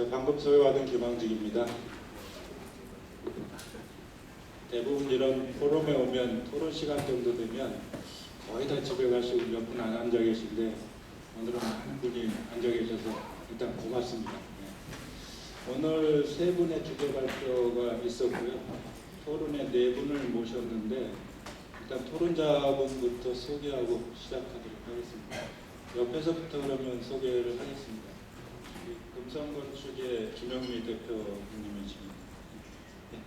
네, 방금 소개받은 김항직입니다. 대부분 이런 포럼에 오면 토론 시간 정도 되면 거의 다 집에 가시고 몇 분 안 앉아 계신데 오늘은 한 분이 앉아 계셔서 일단 고맙습니다. 네. 오늘 세 분의 주제 발표가 있었고요. 토론에 네 분을 모셨는데 일단 토론자분부터 소개하고 시작하도록 하겠습니다. 옆에서부터 그러면 소개를 하겠습니다. 금성건축의 김영미 대표님이십니다. 네.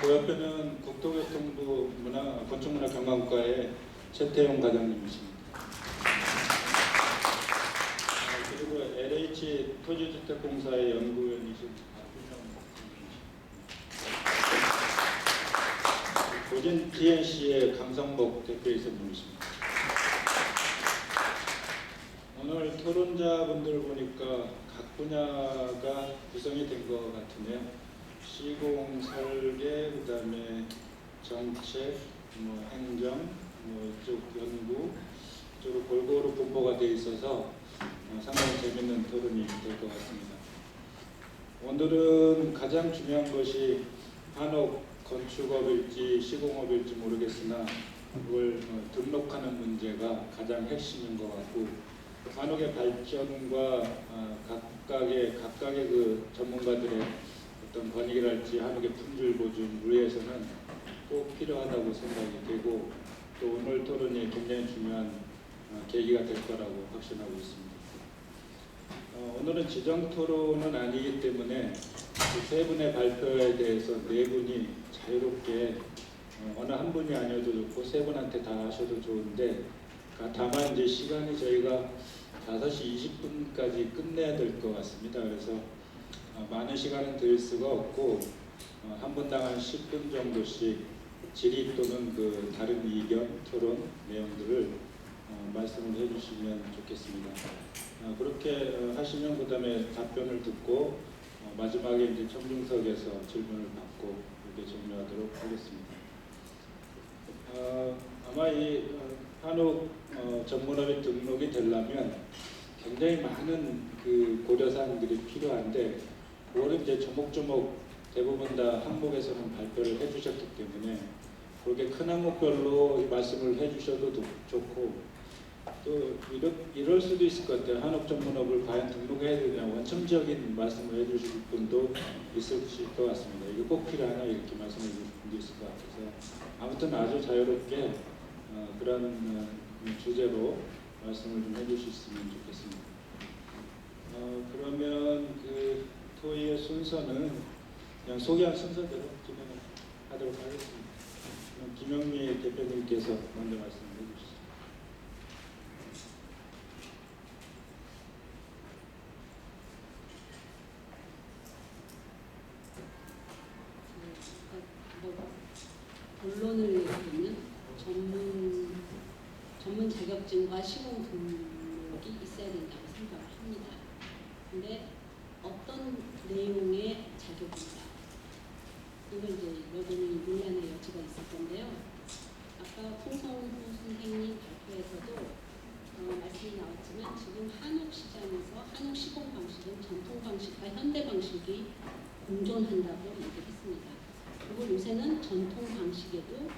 그 옆에는 국토교통부 건축문화경관과의 최태용 과장님이십니다. 그리고 LH 토지주택공사의 연구위원이신 박준영 교수님이십니다. 고진 TNC의 강성복 대표이사님이십니다. 오늘 토론자분들 보니까 각 분야가 구성이 된 것 같으네요. 시공, 설계, 그 다음에 정책, 행정, 이쪽 연구, 이쪽으로 골고루 분포가 되어 있어서 상당히 재밌는 토론이 될 것 같습니다. 오늘은 가장 중요한 것이 한옥 건축업일지 시공업일지 모르겠으나 그걸 등록하는 문제가 가장 핵심인 것 같고, 한옥의 발전과 각각의 그 전문가들의 어떤 권익이랄지 한옥의 품질 보존 위해서는 꼭 필요하다고 생각이 되고, 또 오늘 토론이 굉장히 중요한 계기가 될 거라고 확신하고 있습니다. 오늘은 지정 토론은 아니기 때문에 그 세 분의 발표에 대해서 네 분이 자유롭게 어느 한 분이 아니어도 좋고 세 분한테 다 하셔도 좋은데, 다만 이제 시간이 저희가 5시 20분까지 끝내야 될 것 같습니다. 그래서 많은 시간은 드릴 수가 없고 한 분당 한 10분 정도씩 질의 또는 그 다른 의견, 토론 내용들을 말씀을 해주시면 좋겠습니다. 그렇게 하시면 그 다음에 답변을 듣고 마지막에 이제 청중석에서 질문을 받고 이렇게 종료하도록 하겠습니다. 아마 이 한옥 전문업이 등록이 되려면 굉장히 많은 그 고려사항들이 필요한데, 그거를 이제 조목조목 대부분 다 항목에서는 발표를 해주셨기 때문에 그렇게 큰 항목별로 말씀을 해주셔도 좋고, 또 이럴 수도 있을 것 같아요. 한옥 전문업을 과연 등록해야 되냐 원천적인 말씀을 해주실 분도 있을 것 같습니다. 이게 꼭 필요하나 이렇게 말씀해 주실 분도 있을 것 같아서, 아무튼 아주 자유롭게 그런 주제로 말씀을 좀 해주셨으면 좋겠습니다. 그러면 그 토의의 순서는 그냥 소개한 순서대로 진행하도록 하겠습니다. 김영미 대표님께서 먼저 말씀해 주시죠. 본론을 보면 전문 자격증과 시공 등록이 있어야 된다고 생각을 합니다. 근데 어떤 내용의 자격인가? 이걸 이제 여전히 논란의 여지가 있을 건데요. 아까 홍성후 선생님 발표에서도 말씀이 나왔지만, 지금 한옥 시장에서 한옥 시공 방식은 전통 방식과 현대 방식이 공존한다고 얘기했습니다. 그리고 요새는 전통 방식에도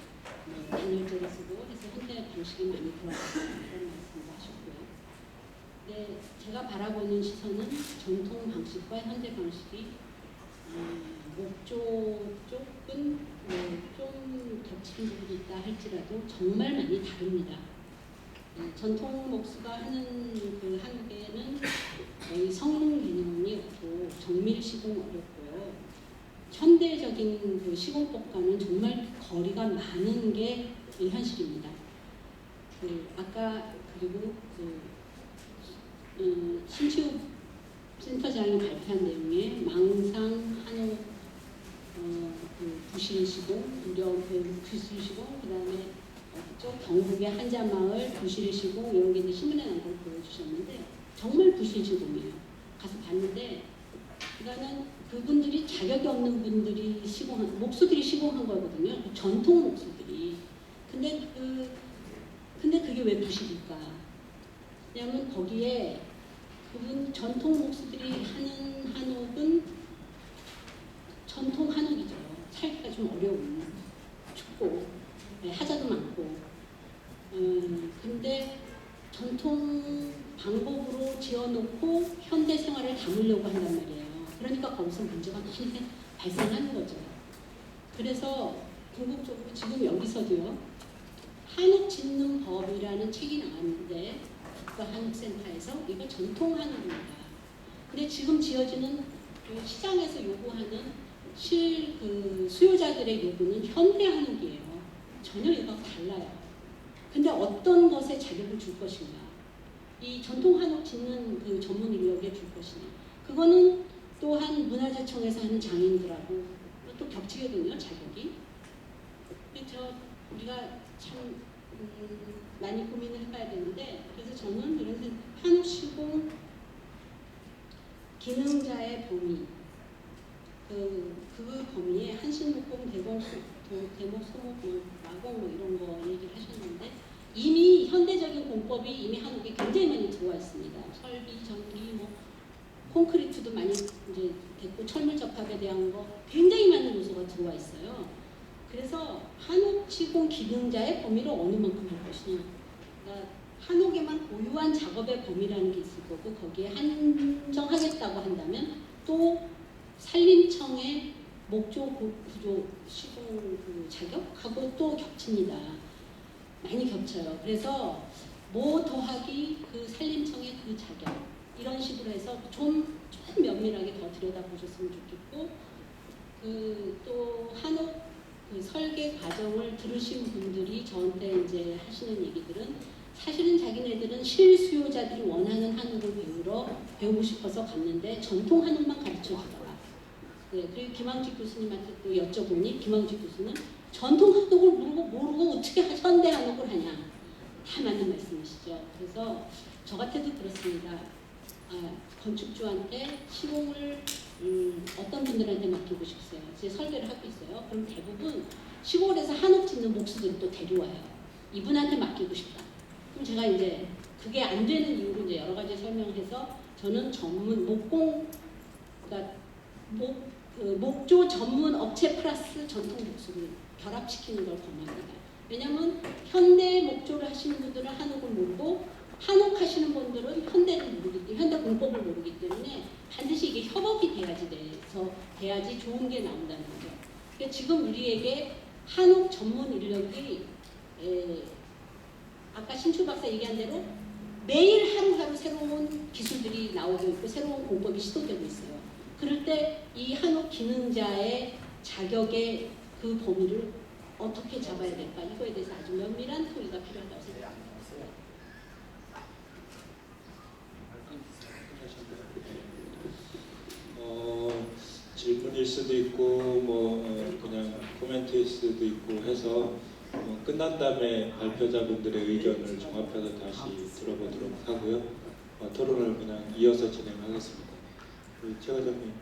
단열재를 쓰고 해서 현대 방식이 많이 들어간다는 말씀을 하셨고요. 네, 제가 바라보는 시선은 전통 방식과 현대 방식이 목조 쪽은 좀 겹치는 부분이 있다 할지라도 정말 많이 다릅니다. 전통 목수가 하는 그 한국에는 거의 성능 개념이 없고 정밀 시공 어렵고요. 현대적인 그 시공법과는 정말 거리가 많은 게 현실입니다. 아까 그리고 신치욱 센터장이 발표한 내용에 망상, 한옥, 부실 시공, 부실 시공, 그 다음에 그쪽 경북의 한자마을 부실 시공, 이런 게 이제 신문에 나온 걸 보여주셨는데 정말 부실 시공이에요. 가서 봤는데, 그러니까는 그분들이 자격이 없는 분들이 목수들이 시공한 거거든요. 전통 목수들이. 근데 그게 왜 부실일까? 왜냐하면 거기에 그분 전통 목수들이 하는 한옥은 전통 한옥이죠. 살기가 좀 어려운, 춥고 하자도 많고. 근데 전통 방법으로 지어놓고 현대 생활을 담으려고 한단 말이에요. 그러니까 거기서 문제가 많이 발생하는 거죠. 그래서 궁극적으로 지금 여기서도요. 한옥 짓는 법이라는 책이 나왔는데 국가한옥센터에서 이거 전통 한옥입니다. 근데 지금 지어지는 그 시장에서 요구하는 그 수요자들의 요구는 현대 한옥이에요. 전혀 이거하고 달라요. 근데 어떤 것에 자격을 줄 것인가? 이 전통 한옥 짓는 그 전문 인력에 줄 것이냐? 그거는 또한 문화재청에서 하는 장인들하고 또 겹치거든요, 자격이. 근데 우리가 참 많이 고민을 해봐야 되는데, 그래서 저는 이런 한옥 시공 기능자의 범위, 그 범위에 한신목공, 대목, 소목, 마공 뭐 이런 거 얘기를 하셨는데 이미 현대적인 공법이 이미 한옥에 굉장히 많이 들어와 있습니다. 설비, 전기, 뭐 콘크리트도 많이 이제 됐고 철물 접합에 대한 거 굉장히 많은 요소가 들어와 있어요. 그래서 한옥 시공 기능자의 범위를 어느 만큼 할 것이냐. 그러니까 한옥에만 고유한 작업의 범위라는 게 있을 거고 거기에 한정하겠다고 한다면 또 산림청의 목조 구조 시공 그 자격하고 또 겹칩니다. 많이 겹쳐요. 그래서 뭐 더하기 그 산림청의 그 자격 이런 식으로 해서 좀 면밀하게 더 들여다보셨으면 좋겠고 또 한옥 그 설계 과정을 들으신 분들이 저한테 이제 하시는 얘기들은 사실은 자기네들은 실수요자들이 원하는 한옥을 배우고 싶어서 갔는데 전통 한옥만 가르쳐 주더라. 네, 그리고 김항직 교수님한테 또 여쭤보니 김항직 교수는 전통 한옥을 모르고 어떻게 현대 한옥을 하냐. 다 맞는 말씀이시죠. 그래서 저 같아도 그렇습니다. 건축주한테 시공을 어떤 분들한테 맡기고 싶으세요? 이제 설계를 하고 있어요. 그럼 대부분 시골에서 한옥 짓는 목수들이 또 데려와요. 이분한테 맡기고 싶다. 그럼 제가 이제 그게 안 되는 이유로 이제 여러 가지 설명해서 저는 전문 목공, 그러니까 목조 전문 업체 플러스 전통 목수를 결합시키는 걸 권합니다. 왜냐하면 현대 목조를 하시는 분들은 한옥을 모르고 한옥 하시는 분들은 현대를 모르기 때문에 현대 공법을 모르기 때문에 반드시 이게 협업이 돼야지 좋은 게 나온다는 거죠. 그러니까 지금 우리에게 한옥 전문 인력이 아까 신출 박사 얘기한 대로 매일 하루하루 새로운 기술들이 나오고 있고 새로운 공법이 시도되고 있어요. 그럴 때 이 한옥 기능자의 자격의 그 범위를 어떻게 잡아야 될까? 이거에 대해서 아주 면밀한 토의가 필요하다고 생각합니다. 질문일 수도 있고 그냥 코멘트일 수도 있고 해서 끝난 다음에 발표자분들의 의견을 종합해서 다시 들어보도록 하고요. 토론을 그냥 이어서 진행하겠습니다. 최 과장님.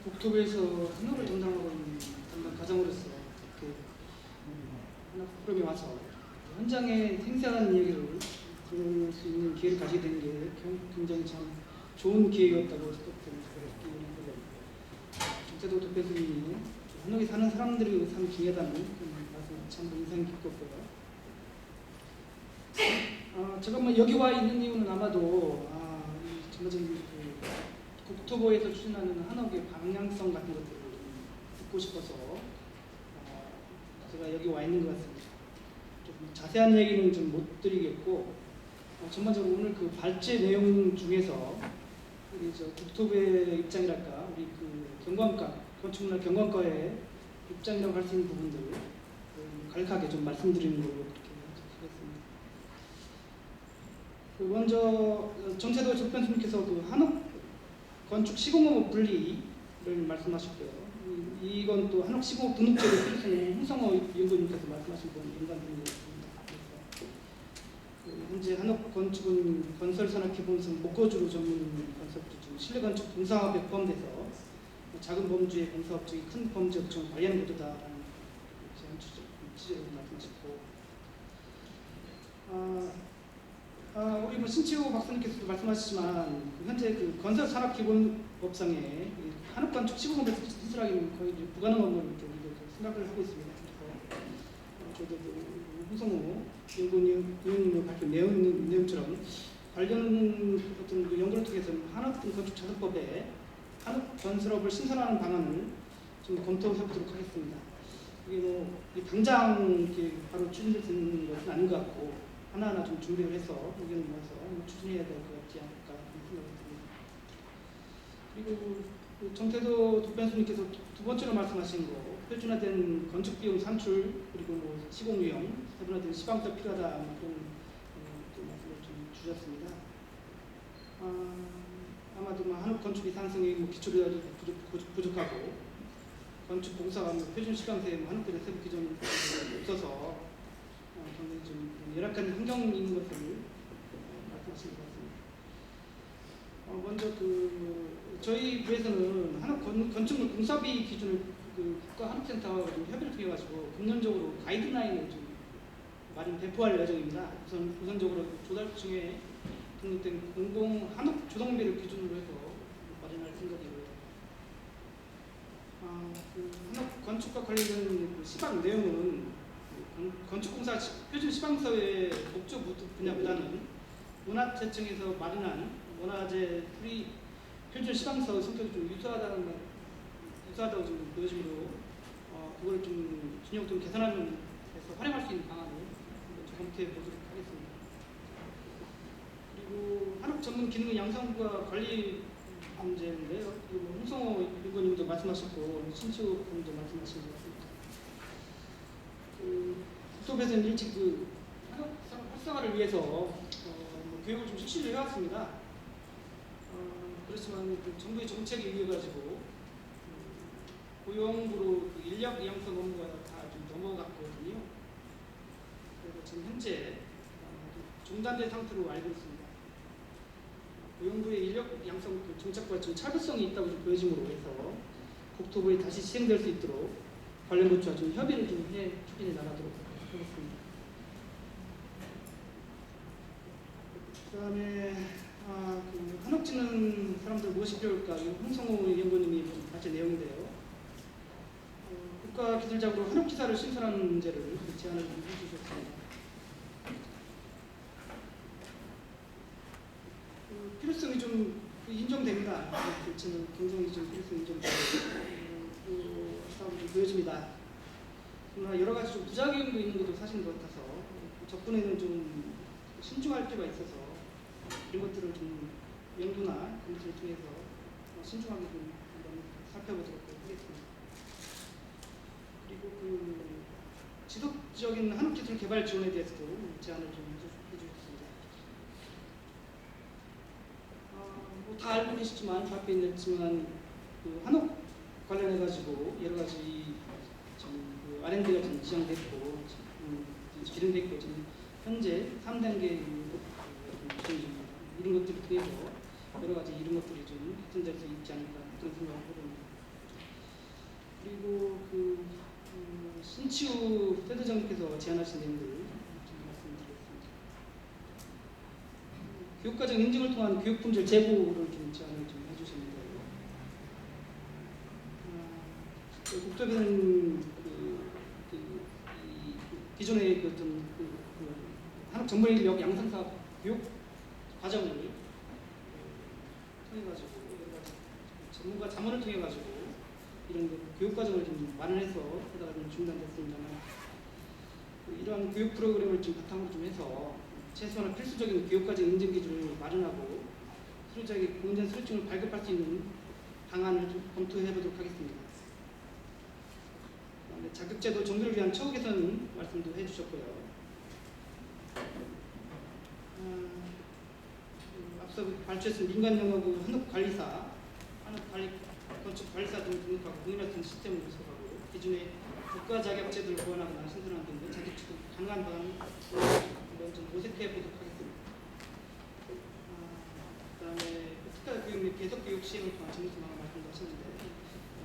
국토부에서 한옥을 담당하고 있는 담당 과장으로서 이렇게 한옥 프로그램에 와서 현장의 생생한 이야기를 들을 수 있는 기회를 가지게 된 게 굉장히 참 좋은 기회였다고 생각합니다. 정태도 대표님이 한옥에 사는 사람들이 참 중요하다는 말씀 참 인상 깊었고요. 제가 여기 와 있는 이유는 아마도 전반적인 국토부에서 추진하는 한옥의 방향성 같은 것들을 듣고 싶어서 제가 여기 와 있는 것 같습니다. 좀 자세한 얘기는 좀 못 드리겠고 전반적으로 오늘 그 발제 내용 중에서 우리 국토부의 입장이랄까 우리 그 경관과 건축문화 경관과의 입장이라고 할 수 있는 부분들 간략하게 좀 말씀드리는 걸로 그렇게 하겠습니다. 먼저 정태도 접변수님께서 그 한옥 건축 시공업 분리를 말씀하셨고요. 이건 또 한옥 시공업 등록제도 필요성을 홍성호 연구님께서 말씀하신 건 연관된 것 같습니다. 현재 한옥건축은 건설산업기본성 목거주로 전문 건설업체 중 실내건축 공사업에 포함돼서 작은 범주의 공사업체의 큰 범주 업종을 관리하는 구조다라는 제한 취지로 말씀하셨고, 우리 뭐 신치호 박사님께서도 말씀하셨지만 현재 그 건설산업기본법상에 한옥건축 시공업에서 수술하기는 거의 불가능한 걸로 이렇게 생각을 하고 있습니다. 그래서 저도 홍성호 연구위원님의 발표 내용처럼 관련 어떤 그 연구를 통해서 한옥건축자산법에 한옥건설업을 신설하는 방안을 좀 검토해 보도록 하겠습니다. 이게 뭐 당장 이렇게 바로 추진될 수 있는 것은 아닌 것 같고 하나하나 좀 준비를 해서 의견을 모아서 추진해야 될 것 같지 않을까 생각이 듭니다. 그리고 그 정태도 독변수님께서 두 번째로 말씀하신 거 표준화된 건축비용 산출 그리고 뭐 시공 유형 세분화된 시방도 필요하다 그런 또 말씀을 좀 주셨습니다. 아마도 뭐 한옥 건축 이산성이 뭐 기초료가 부족하고 건축 공사가 뭐 표준 시간대에 뭐 한옥들의 세부 기준이 없어서 굉장히 좀 열악한 환경인 것을 말씀하신 것 같습니다. 먼저 저희 부에서는 한옥 건축물 공사비 기준을 그 국가 한옥센터와 좀 협의를 통해 가지고 금년적으로 가이드라인을 좀 많이 배포할 예정입니다. 우선적으로 조달청에 등록된 공공 한옥 조성비를 기준으로 해서 마련할 생각이고요. 한옥 건축과 관련된 그 시방 내용은 건축공사 표준 시방서의 목적 분야보다는 문화재청에서 마련한 문화재 프리 표준 시방서 성격이 좀 유사하다고 좀 보여지므로 그걸 좀 준용 좀 개선하면서 활용할 수 있는 방안을 검토해 보도록 하겠습니다. 그리고 한옥 전문 기능 양성과 관리 문제인데요. 그리고 홍성호 의원님도 말씀하셨고 신치호 의원님도 말씀하신 것 같습니다. 국토부에서는 일찍 그 한옥 활성화를 위해서 교육을 좀 실시를 해왔습니다. 그렇지만 그 정부의 정책에 의해 가지고 고용부로 그 인력 양성 업무가 다 좀 넘어갔거든요. 그래서 지금 현재 중단된 상태로 알고 있습니다. 고용부의 인력 양성 그 정책과 좀 차별성이 있다고 좀 보여짐으로 해서 국토부에 다시 시행될 수 있도록 관련 부처와 좀 협의를 좀 해 추진해 나가도록 하겠습니다. 그다음에 그 한옥 짓는 사람들 무엇이 필요할까? 홍성호 연구님이 같이 내용인데요. 국가 기술적으로 한옥 기사를 신설하는 문제를 제안을 해주셨습니다. 필요성이 좀 인정됩니다. 저는 굉장히 좀 필요성이 인정되고 좀 보여집니다. 그러나 여러 가지 좀 부작용도 있는 것도 사실인 것 같아서 접근에는 좀 신중할 필요가 있어서 이런 것들을 좀 연구나 검토를 통해서 신중하게 좀 한번 살펴보도록 하겠습니다. 그리고 그 지속적인 한옥기술 개발 지원에 대해서도 제안을 좀 해주셨습니다. 다 알고 계시지만 답변이 됐지만 그 한옥 관련해 가지고 여러 가지 그 R&D가 좀 지정됐고 진행됐고 지금 현재 3단계 이런 것들을 통해서 여러 가지 이런 것들이 좀 개선될 수 있지 않을까 그런 생각을 해봅니다. 그리고 신치우 세대장님께서 제안하신 내용들 좀 말씀드리겠습니다. 교육과정 인증을 통한 교육품질 제고를 좀 제안을 좀 해주셨는데요. 국토부는 기존의 한옥 전문 인력 양성 사업 교육 과정을 통해 가지고 전문가 자문을 통해 가지고 이런 교육 과정을 좀 마련해서 하다가 좀 중단됐습니다만 이러한 교육 프로그램을 좀 바탕으로 좀 해서 최소한 필수적인 교육 과정 인증 기준을 마련하고 수료자에게 공인된 수료증을 발급할 수 있는 방안을 좀 검토해 보도록 하겠습니다. 자격제도 정비를 위한 처우 개선 말씀도 해주셨고요. 앞서 발주했던 민간영업의 한옥관리사, 한옥관리 건축관리사 등 등록하고 공인할 수 있는 시스템을 구성하고 기존의 국가 자격 제도를 보완하거나 신설하는 등 자격 추구 강한 방안을 좀 모색해 보도록 하겠습니다. 그다음에 특가 교육 및 계속 교육 시행을 통한 전문성 방안 말씀도 하셨는데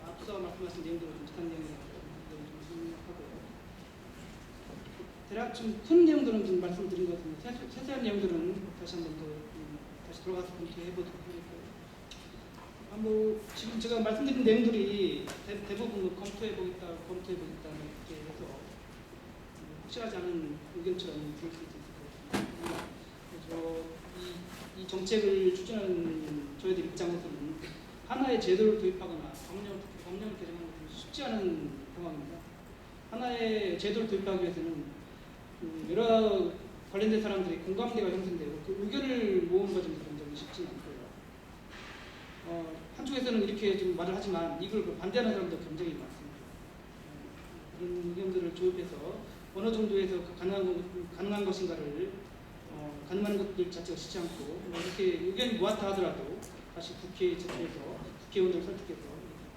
앞서 말씀하신 내용들은 좀 비슷한 내용이라고 좀 생각하고 대략 좀 큰 내용들은 좀 말씀드린 것 같은데 세세한 내용들은 다시 한번 더 다시 돌아가서 검토해 보도록 하겠고요. 지금 제가 말씀드린 내용들이 대부분 검토해 보겠다 이렇게 해서 확실하지 않은 의견처럼 들을 수 있을 것 같습니다. 그래서 이 정책을 추진하는 저희들 입장에서는 하나의 제도를 도입하거나 법령을 개정하는 것은 쉽지 않은 상황입니다. 하나의 제도를 도입하기 위해서는 여러 관련된 사람들이 공감대가 형성되고 그 의견을 모으는 과정이 굉장히 쉽지 않고요. 한쪽에서는 이렇게 좀 말을 하지만 이걸 반대하는 사람도 굉장히 많습니다. 그런 의견들을 조합해서 어느 정도에서 가능한 것인가를 가능한 것들 자체가 쉽지 않고 이렇게 의견이 모았다 하더라도 다시 국회에 제출해서 국회의원들 설득해서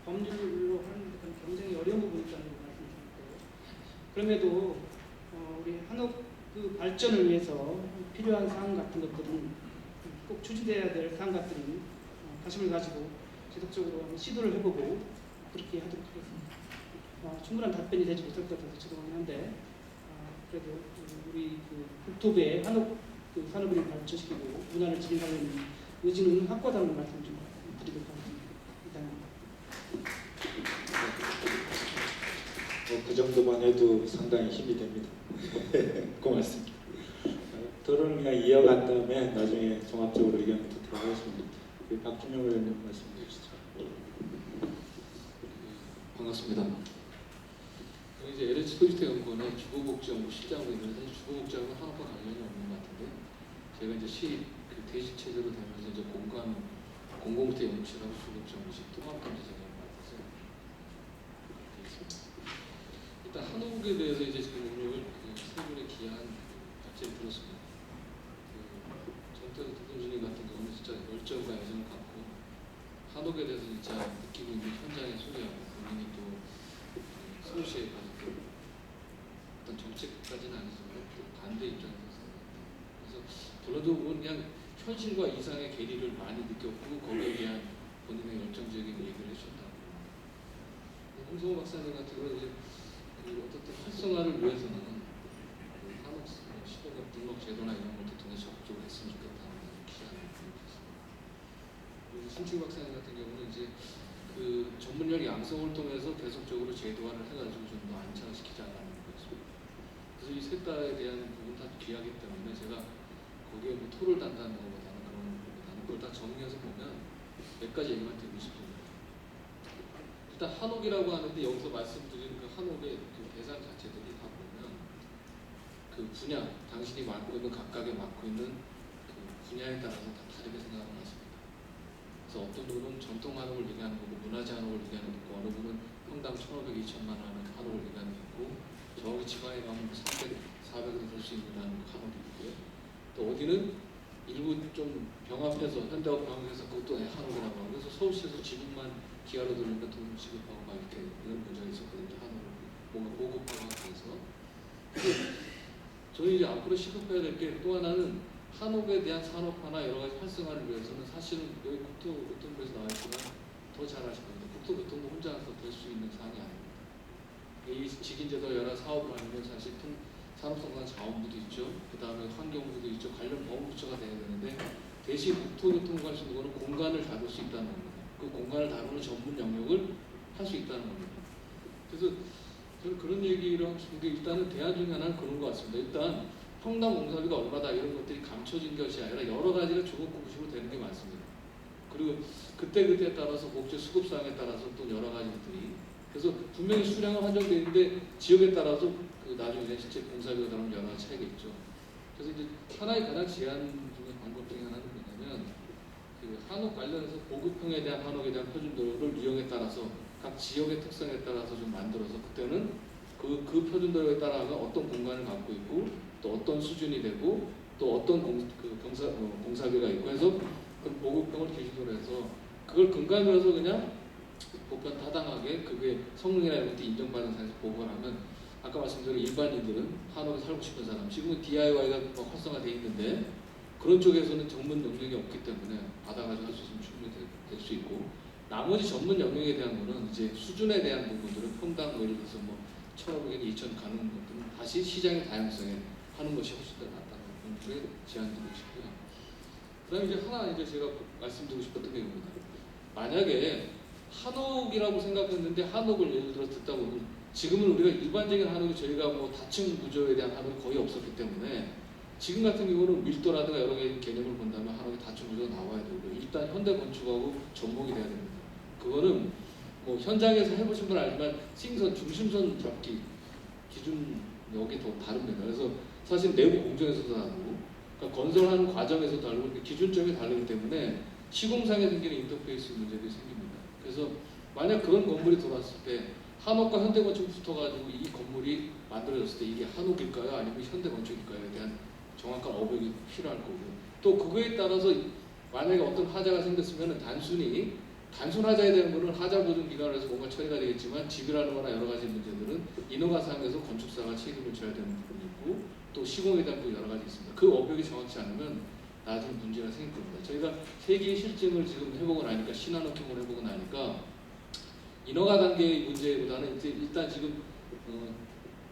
법률로 하는 데 굉장히 어려운 부분이 있다는 걸 말씀드렸고 그럼에도 우리 한옥 그 발전을 위해서 필요한 사항 같은 것들은 꼭 추진돼야 될 사항 같들은 관심을 가지고 지속적으로 한번 시도를 해보고 그렇게 하도록 하겠습니다. 충분한 답변이 되지 못할 것 같아서 죄송하긴 한데 그래도 우리 그 국토부의 한옥 그 산업을 발전시키고 문화를 지탱하는 의지는 확고하다는 말씀 좀 드리도록 하겠습니다. 그 정도만 해도 상당히 힘이 됩니다. 고맙습니다. 토론을 그냥 이어간 다음에 나중에 종합적으로 의견을 듣도록 하겠습니다. 박준영 의원님 말씀해 주시죠. 반갑습니다. 이제 LH 토지태연구원의 주거복지연구 실장으로 있는데 사실 주거복지하고는 한옥과 관련이 없는 것 같은데 제가 이제 그 대시 체제로 되면서 이제 공공주택 연구실하고 주거복지연구실 통합감시자를 맡았어요. 일단 한옥에 대해서 이제 지금 오늘 세 분의 귀한 자체를 들었습니다. 전태도 특검주님 같은 경우는 진짜 열정과 애정을 갖고 한옥에 대해서 진짜 느끼고 있는 현장에 소개하고 본인이 또 서울시에 가서 어떤 정책까지는 아니지만 또 반대 입장에서 그래서 결론적으로 그냥 현실과 이상의 괴리를 많이 느꼈고 거기에 대한 본인의 열정적인 얘기를 해주셨다. 홍성호 박사님 같은 경우는 이제 그 어떤 활성화를 위해서는 그 한옥 시도가 등록 제도나 이런 것도 통해 적극적으로 했으면 좋겠다는 기한을 보내주셨습니다. 그리고 신충 박사님 같은 경우는 이제 그 전문력 양성을 통해서 계속적으로 제도화를 해가지고 좀 더 안착시키자는 거였습니다. 그래서 이 세 달에 대한 부분 다 귀하기 때문에 제가 거기에 뭐 토를 단다는 것보다는 그런 것보다는 그걸 다 정리해서 보면 몇 가지 얘기만 드리고 싶습니다. 일단 한옥이라고 하는데 여기서 말씀드린 그 한옥의 그 대상 자체들이 다 보면 그 분야, 당신이 맡고 있는 각각에 맡고 있는 그 분야에 따라서 다 다르게 생각을 하십니다. 그래서 어떤 분은 전통 한옥을 얘기하는 거고 문화재 한옥을 얘기하는 거고 어느 분은 평당 1,500, 2,000만 원 하는 한옥을 얘기하는 거고 저기 지방에 가면 300, 400을 살 수 있는 한옥이 있고요. 또 어디는 일부 좀 병합해서 현대하고 병합해서 그것도 한옥이라고 하고 그래서 서울시에서 지분만 기하로 들으니까 돈 지급하고 막 이렇게 이런 문제가 있었거든요. 한옥을 뭔가 보급하고 하기 위해서. 저희 이제 앞으로 시급해야 될 게 또 하나는 한옥에 대한 산업화나 여러 가지 활성화를 위해서는 사실은 여기 국토교통부에서 나와있지만 더 잘하실 겁니다. 국토교통부 혼자서 될 수 있는 사항이 아닙니다. 이 직인제도 여러 사업을 하면 사실 산업성장 자원부도 있죠. 그 다음에 환경부도 있죠. 관련 법무부처가 돼야 되는데 대신 국토교통부 할 수 있는 거는 공간을 다룰 수 있다는 겁니다. 그 공간을 다루는 전문 영역을 할 수 있다는 겁니다. 그래서 저는 그런 얘기를 하고 싶은데 일단은 대안 중에 하나는 그런 것 같습니다. 일단 평당 공사비가 얼마다 이런 것들이 감춰진 것이 아니라 여러 가지가 조급구구식으로 되는 게 많습니다. 그리고 그때그때에 따라서 목재 수급사항에 따라서 또 여러 가지들이 그래서 분명히 수량은 한정되어 있는데 지역에 따라서 그 나중에 실제 공사비가 나오면 여러 가지 차이가 있죠. 그래서 이제 하나의 가장 제한 중에 방법 중에 하나는 뭐냐면 그 한옥 관련해서 보급형에 대한 한옥에 대한 표준도를 유형에 따라서 각 지역의 특성에 따라서 좀 만들어서 그때는 그 표준도에 따라서 어떤 공간을 갖고 있고 또 어떤 수준이 되고 또 어떤 공사비가 있고 해서 그 보급형을 기준으로 해서 그걸 근간으로 해서 그냥 보편 타당하게 그게 성능이나 이런 것도 인정받는 상에서 보고를 하면 아까 말씀드린 일반인들은 한옥에 살고 싶은 사람 지금은 DIY가 활성화되어 있는데 그런 쪽에서는 전문 영역이 없기 때문에 받아가지고 할 수 있으면 충분히 될 수 있고 나머지 전문 영역에 대한 거는 이제 수준에 대한 부분들은 평당 예를 들어서 뭐 1,500엔, 2,000 가는 것들은 다시 시장의 다양성에 하는 것이 훨씬 더 낫다는 그런 제안드리고 싶고요. 그다음에 이제 하나 이제 제가 말씀드리고 싶었던 게 이겁니다. 만약에 한옥이라고 생각했는데 한옥을 예를 들어 듣다 보면 지금은 우리가 일반적인 한옥이 저희가 뭐 다층 구조에 대한 한옥이 거의 없었기 때문에 지금 같은 경우는 밀도라든가 여러 가지 개념을 본다면 한옥이 다층 구조가 나와야 되고요. 일단 현대 건축하고 접목이 돼야 됩니다. 그거는 뭐 현장에서 해보신 분 알지만 싱선 중심선 잡기 기준력이 더 다릅니다. 그래서 사실 내부 공정에서도 다르고 그러니까 건설하는 과정에서도 다르고 기준점이 다르기 때문에 시공상에 생기는 인터페이스 문제들이 생깁니다. 그래서 만약 그런 건물이 들어왔을 때 한옥과 현대건축 붙어가지고 이 건물이 만들어졌을 때 이게 한옥일까요? 아니면 현대건축일까요에 대한 정확한 어벽이 필요할 거고 또 그거에 따라서 만약에 어떤 하자가 생겼으면 단순 하자에 대한 거는 하자 보증 기간을 해서 뭔가 처리가 되겠지만 집이라는 거나 여러 가지 문제들은 인허가상에서 건축사가 책임을 져야 되는 부분이 있고 또 시공에 대한 부분 여러 가지 있습니다. 그 어벽이 정확치 않으면 나중에 문제가 생길 겁니다. 저희가 세계의 실증을 지금 해보고 나니까 신한옥형을 해보고 나니까 인허가 단계의 문제보다는 이제 일단 지금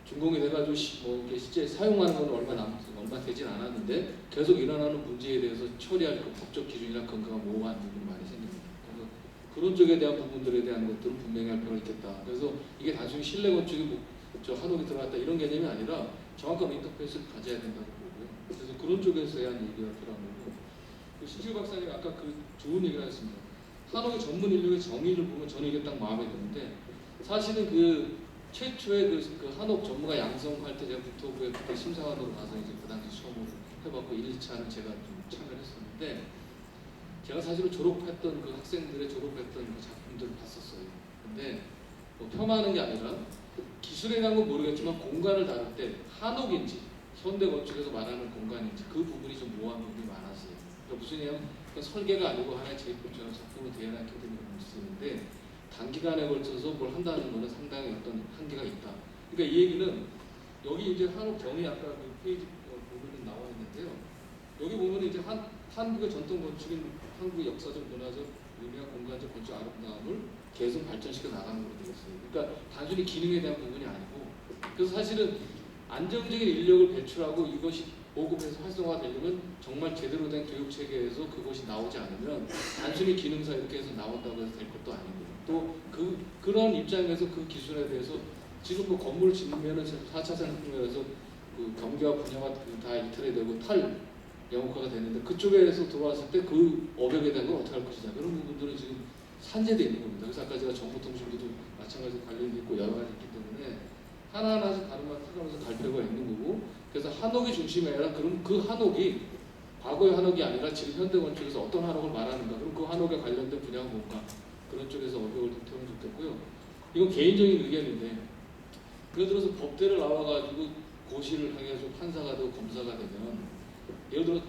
준공이 돼가지고 뭐 이렇게 실제 사용하는 건 얼마 되진 않았는데 계속 일어나는 문제에 대해서 처리할 그 법적 기준이나 근거가 모호한 부분이 많이 생깁니다. 그래서 그런 쪽에 대한 부분들에 대한 것들은 분명히 할 필요가 있겠다. 그래서 이게 단순히 실내 건축이 뭐 저 한옥이 들어갔다 이런 개념이 아니라 정확한 인터페이스를 가져야 된다고 보고요. 그래서 그런 쪽에서 대한 얘기가 필요한 거고 신지우 박사님 아까 그 좋은 얘기를 하셨습니다. 한옥의 전문 인력의 정의를 보면 저는 이게 딱 마음에 드는데 사실은 그 최초의 그 한옥 전문가 양성할 때 제가 국토부에 그때 심사관으로 가서 이제 그 당시 수업을 해봤고 1차는 제가 좀 참여를 했었는데 제가 사실은 졸업했던 그 학생들의 졸업했던 그 작품들을 봤었어요. 근데 뭐 폄하하는 게 아니라 기술에 대한 건 모르겠지만 공간을 다룰 때 한옥인지 현대 건축에서 말하는 공간인지 그 부분이 좀 모호한 부분이 많았어요. 그러니까 무슨 얘기냐면 설계가 아니고 하나의 제품처럼 작품을 대안하게 되는 것인데 단기간에 걸쳐서 뭘 한다는 것은 상당히 어떤 한계가 있다. 그러니까 이 얘기는 여기 이제 한옥 정의 아까 그 페이지 보면은 나와 있는데요. 여기 보면 이제 한국의 전통 건축인 한국의 역사적, 문화적, 의미와 공간적 건축 아름다움을 계속 발전시켜 나가는 걸로 되어 있어요. 그러니까 단순히 기능에 대한 부분이 아니고 그래서 사실은 안정적인 인력을 배출하고 이것이 보급해서 활성화되려면 정말 제대로 된 교육 체계에서 그것이 나오지 않으면 단순히 기능사 이렇게 해서 나온다고 해서 될 것도 아니고 또 그런 입장에서 그 기술에 대해서 지금 뭐 건물을 짓으면은 4차 산업혁명에서 그 경기와 분야가 다 이탈이 되고 영국화가 되는데 그쪽에서 들어왔을 때 그 어벽에 대한 건 어떻게 할 것이냐 그런 부분들은 지금 산재되어 있는 겁니다. 그래서 아까 제가 정보통신부도 마찬가지로 관련이 있고 여러 가지 있기 때문에 하나하나씩 다른 걸 찾아가면서 갈 필요가 있는 거고 그래서 한옥이 중심이 아니라 그럼 그 한옥이 과거의 한옥이 아니라 지금 현대건축에서 어떤 한옥을 말하는가 그럼 그 한옥에 관련된 분야가 뭔가 그런 쪽에서 어벽을 좀 태우면 좋겠고요. 이건 개인적인 의견인데 예를 들어서 법대를 나와가지고 고시를 향해서 판사가 되고 검사가 되면 예를 들어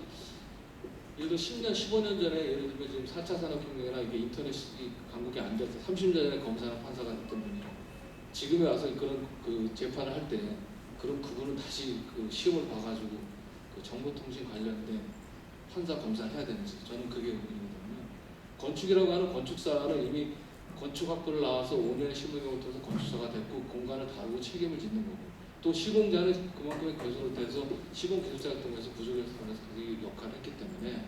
10년, 15년 전에 예를 들면 지금 4차 산업혁명이나 이게 인터넷이 강국에 앉아서 30년 전에 검사나 판사가 됐던 분이 지금에 와서 그런 그 재판을 할 때 그런 그분은 다시 그 시험을 봐가지고 그 정보통신 관련된 판사 검사를 해야 되는지 저는 그게 의문이거든요. 건축이라고 하는 건축사는 이미 건축학부를 나와서 5년의 실무경을 통해서 건축사가 됐고 공간을 다루고 책임을 짓는 거고 또 시공자는 그만큼의 교수를 돼서 시공기술자를 통해서 구조개혁을 통해서 그 역할을 했기 때문에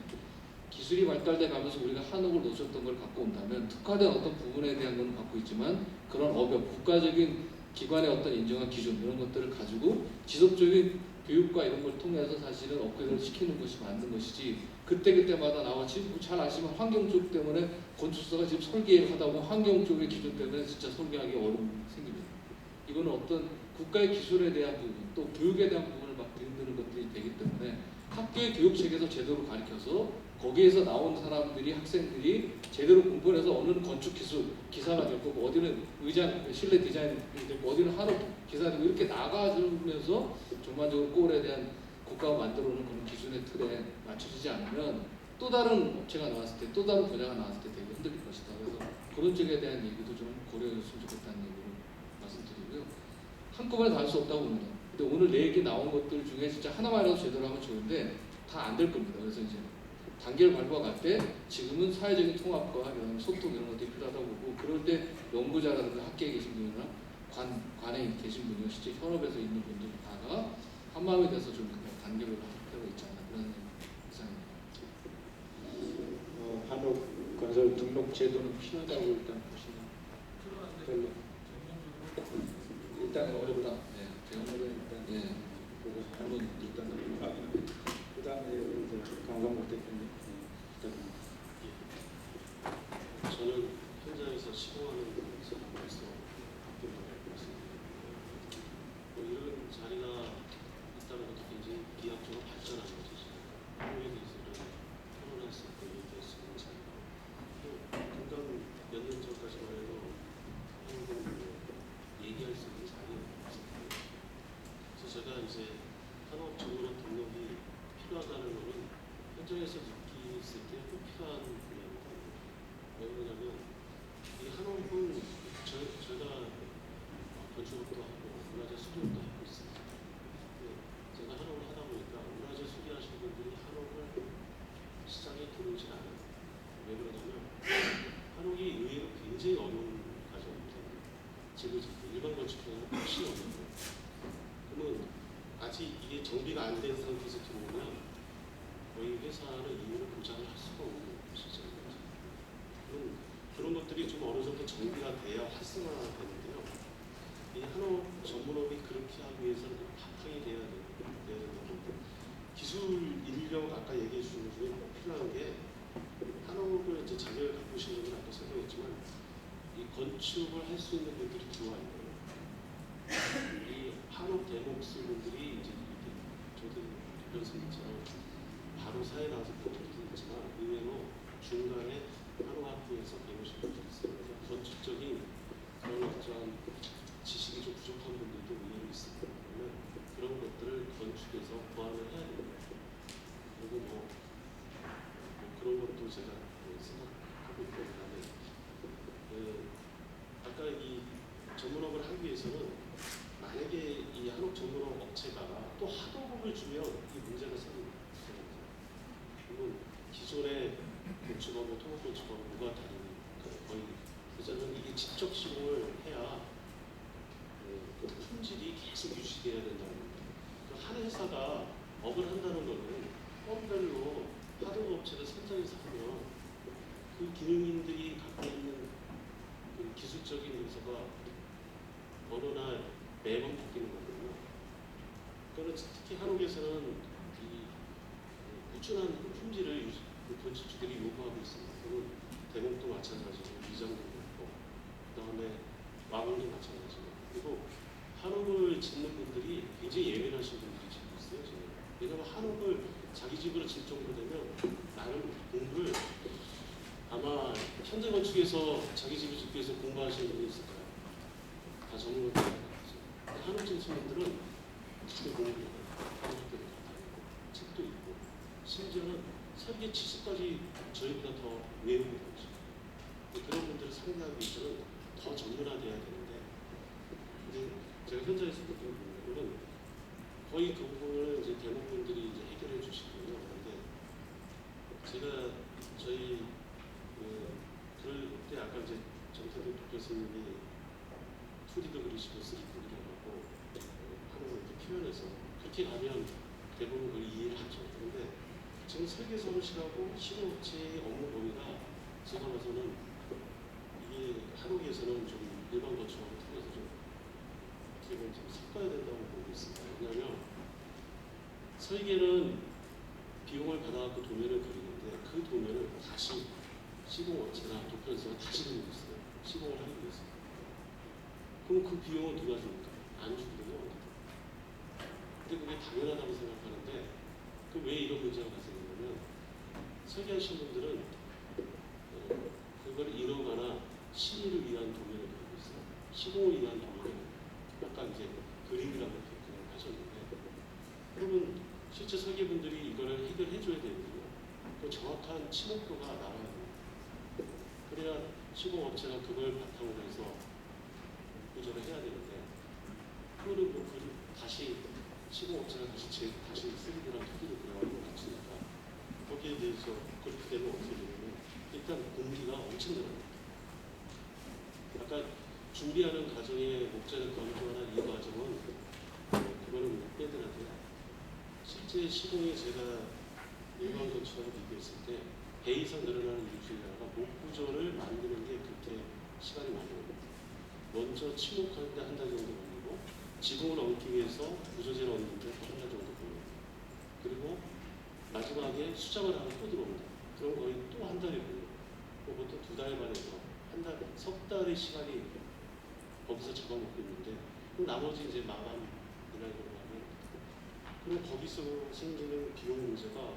기술이 발달돼 가면서 우리가 한옥을 놓쳤던 걸 갖고 온다면 특화된 어떤 부분에 대한 건 갖고 있지만 그런 어벽, 국가적인 기관의 어떤 인정한 기준 이런 것들을 가지고 지속적인 교육과 이런 걸 통해서 사실은 업그레이드를 시키는 것이 맞는 것이지 그때그때마다 나와 지금 잘 아시면 환경 쪽 때문에 건축사가 지금 설계를 하다 보면 환경 쪽의 기준 때문에 진짜 설계하기 어려움이 생깁니다. 이거는 어떤 국가의 기술에 대한 부분 또 교육에 대한 부분을 막 들이드는 것들이 되기 때문에 학교의 교육 체계에서 제대로 가르쳐서 거기에서 나온 사람들이 학생들이 제대로 공부를 해서 어느는 건축 기술 기사가 될 거고 어디는 의장 실내 디자인이 되고 어디는 한옥 기사가 되고 이렇게 나가면서 전반적으로 꼴에 대한 국가가 만들어오는 그런 기준의 틀에 맞춰지지 않으면 또 다른 업체가 나왔을 때 또 다른 분야가 나왔을 때 되게 힘들 것이다. 그래서 그런 쪽에 대한 얘기도 좀 고려했으면 좋겠다는 얘기를 말씀드리고요. 한꺼번에 다 할 수 없다고 봅니다. 근데 오늘 내 얘기 나온 것들 중에 진짜 하나만이라도 제대로 하면 좋은데 다 안 될 겁니다. 그래서 이제 단계를 밟아갈 때 지금은 사회적인 통합과 이런 소통 이런 것들이 필요하다고 보고, 그럴 때 연구자라든가 학계에 계신 분이나 관에 계신 분이나 실제 현업에서 있는 분들 다가 한마음이 돼서 좀 단계별로 할 필요가 있지 않나 그런 이상입니다. 한옥 건설 등록 제도는 필요하다고 일단 보시나요? 별로. 일단 어렵다. 네, 오늘은 일단 네. 보고 한번 일단 그다음에 이제 강성국 대표님 부탁드립니다. 저는 현장에서 시공하는 사람으로서 말씀드립니다. 이런 자리가 있다는 것도 굉장히 비약적으로 발전하는 거죠. 한국에 대해서는 토론할 수 있고 얘기할 수 있는 자리가. 금방 몇 년 전까지만 해도 한국은 얘기할 수 있는 자리였습니다. 그래서 제가 이제 한옥 전문업 등록이 필요하다는 것은 현장에서 느꼈을 때 꼭 필요한 분야입니다. 왜 그러냐면 이 한옥은 제가 건축업도 하고 문화재 수리업도 하고 있습니다. 제가 한옥을 하다 보니까 문화재 수리하시는 분들이 한옥을 시장에 들어오질 않아요. 왜 그러냐면 한옥이 의외로 굉장히 어려운 과정입니다. 지금 일반 건축보다는 훨씬 어려워요. 그러면 아직 이게 정비가 안 된 상태에서 들어오면 거의 회사는 이유를 보장을 할 수가 없는 시점입니다. 그런 것들이 좀 어느 정도 정비가 돼야 활성화되는데요. 이 한옥 전문업이 그렇게 하기 위해서는 바탕이 돼야 되는 거고, 기술 인력 아까 얘기해 주신 것 중에 꼭 필요한 게 한옥을 이제 자격을 갖고 계신 분은 아까 설명했지만 이 건축을 할 수 있는 분들이 들어와 있고요. 이 한옥 대목술 분들이 이제 저도 변선처럼 바로 사회 나와서 보는 분도 있지만 의외로 중간에 한옥학부에서 배우신 분들이 있어요. 그래서 건축적인 그런 어떤 지식이 좀 부족한 분들도 의외로 있습니다. 그러면 그런 것들을 건축에서 보완을 해야 됩니다. 그리고 그런 것도 제가 생각하고 있고, 그다음에 아까 이 전문업을 하기 위해서는 만약에 이 한옥 전문업 업체가 또 하도급을 주면 이 문제가 생깁니다. 그러면 기존의 건축업과 토목건축업은 뭐가 다르니 거의 그래서는 이게 직접 시공을 해야 그 품질이 계속 유지돼야 된다는 겁니다. 한 회사가 업을 한다는 것은 업별로 하도급 업체를 선정해서 하면 그 기능인들이 갖고 있는 그 기술적인 요소가 어느 날 매번 바뀌는 거거든요. 그거는 특히 한옥에서는 이 꾸준한 품질을 건축주들이 요구하고 있습니다. 그건 대목도 마찬가지고 미장도 그렇고 그다음에 마감도 마찬가지고, 그리고 한옥을 짓는 분들이 굉장히 예민하신 분들이 짓고 있어요. 지금. 왜냐하면 한옥을 자기 집으로 질 정도 되면 나름 공부를 아마 현대 건축에서 자기 집을 짓기 위해서 공부하시는 분이 있을까요? 다 전문가들. 한옥 짓는 분들은 무슨 공부를 해요. 한옥들을 갖다 있고 책도 있고 심지어는 설계 지식까지 저희보다 더 외우고 있죠. 그런 분들을 상대하기 위해서는 더 전문화돼야 되는데, 이제 제가 현장에서 느끼는 부분은 거의 그 부분을 이제 대목분들이 이제 해결해 주시거든요. 그런데 제가 저희 그럴 때 아까 이제 정태도 교수님이 2D도 그리시고 3D도 그려갖고 하는 걸 이렇게 표현해서 그렇게 가면 대부분 그걸 이해를 하죠. 그런데 지금 설계 사무실하고 실업체의 업무 범위가 제가 봐서는 이게 한옥에서는 좀 일반 건축하고 틀려서 좀 어떻게 보면 좀 섞어야 된다고 보고 있습니다. 왜냐하면 설계는 비용을 받아갖고 도면을 그리는데 그 도면을 다시 시공업체나 도편사가 다시 그리고 있어요. 시공을 하기 위해서. 그럼 그 비용은 누가 줍니까? 안 주거든요. 근데 그게 당연하다고 생각하는데 왜 이런 문제가 발생하냐면 설계하신 분들은 그걸 인허가나 심의를 위한 도면을 그리고 있어요. 시공을 위한 도면을 약간 이제 그림이라고 그냥 하셨는데, 그러면 실제 설계분들이 이거를 해결해줘야 되거든요. 그 정확한 침목도가 나와야 됩니다. 그래야 시공업체가 그걸 바탕으로 해서 가져를 해야 되는데 그거를 뭐 다시 시공업체가 다시 3D랑 2D로 그려가지고 맞추니까 거기에 대해서 그렇게 되면 어떻게 되냐면 일단 공기가 엄청 늘어납니다. 아까 준비하는 과정에 목재를 건조하는 이 과정은 그거는 못 빼더라도요. 실제 시공에 제가 일반 건축하고 비교했을 때 배 이상 늘어나는 이유 중에 하나가 목 구조를 만드는 게 그렇게 시간이 많이 걸립니다. 먼저 침묵하는데 한 달 정도 걸리고 지붕을 얹기 위해서 구조재를 얹는데 한 달 정도 걸립니다. 그리고 마지막에 수정을 하고 또 들어옵니다. 그럼 거의 또 한 달이 걸려요. 보통 2달 반에서 한 달, 석 달의 시간이 거기서 잡아먹고 있는데 나머지 이제 마감이나 이런 거 하면 그럼 거기서 생기는 비용 문제가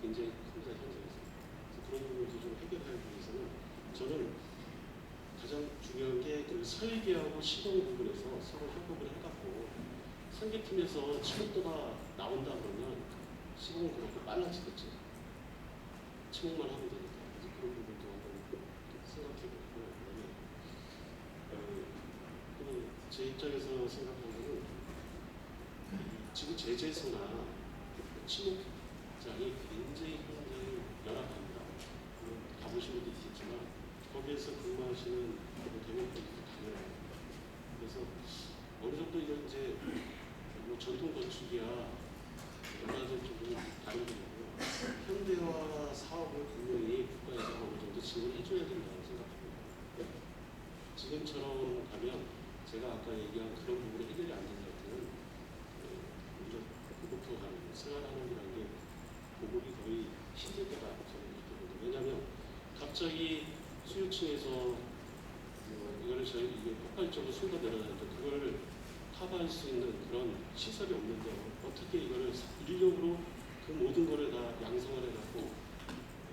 굉장히 큽니다. 현장에서. 그런 부분도 좀 해결하기 위해서는 저는 가장 중요한 게 그 설계하고 시공 부분에서 서로 협업을 해갖고 설계팀에서 침묵도가 나온다 그러면 시공은 그렇게 빨라지겠죠. 침묵만 하면 되니까. 그래서 그런 부분도 한번 생각해보고 그다음에 제 입장에서 생각하는 거는 지금 제재소나 침묵장이 굉장히 열악합니다. 가보신 분도 있겠지만 거기에서 근무하시는 대목들도 달라요. 그래서 어느 정도 이런 이제 뭐 전통 건축이야 얼마나 좀 다른 거고요. 현대화 사업을 분명히 국가에서 어느 정도 지원을 해줘야 된다고 생각합니다. 지금처럼 가면 제가 아까 얘기한 그런 부분이 해결이 안 된다면 우리가 목표 가는 생활하는이라는 게 보급이 거의 힘들 때가 저는 있거든요. 왜냐하면 갑자기 수요층에서 이거를 저희 이게 폭발적으로 수요가 늘어나는데 그걸 커버할 수 있는 그런 시설이 없는데 어떻게 이거를 인력으로 그 모든 거를 다 양성을 해갖고